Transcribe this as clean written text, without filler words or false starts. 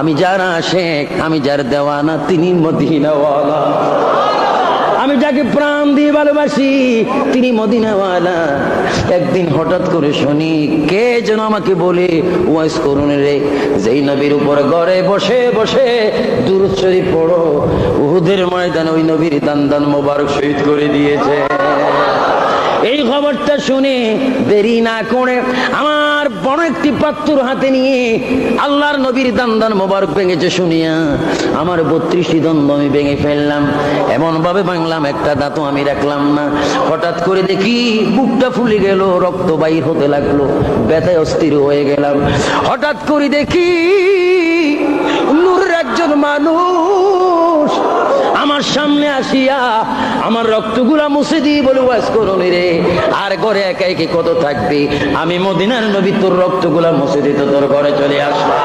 আমি যার আশেক, আমি যার দেওয়ানা, তিনি মদিনাওয়ালা। আমি যাকে প্রাণ দিয়ে ভালোবাসি তিনি মদিনাওয়ালা। একদিন হঠাৎ করে শুনি কে যেন আমাকে বলে, ওয়াইস করুন রে, যেই নবীর উপরে ঘরে বসে বসে দুরূদ শরীফ পড়ো, উহুদের ময়দানে ওই নবীর দান মোবারক শহীদ করে দিয়েছে। এই খবরটা শুনে দেরি না করে আমার বড় একটি পাত্র হাতে নিয়ে আল্লাহর নবীর দান মোবারক ভেঙেছে শুনিয়া আমার 32টি দন্ত আমি ভেঙে ফেললাম। এমন ভাবে ভাঙলাম একটা দাঁতও আমি রাখলাম না। হঠাৎ করে দেখি বুকটা ফুলে গেল, রক্ত বাইর হতে লাগলো, ব্যথায় অস্থির হয়ে গেলাম। হঠাৎ করে দেখি নূরের একজন মানুষ আমার সামনে আসিয়া আমার রক্তগুলা মুছে দিয়ে বলে, ওয়াজ করুন রে, আর ঘরে একা একে কত থাকবি, আমি মদিনার নবী তোর রক্তগুলা মুছে দিতে তোর ঘরে চলে আসলাম।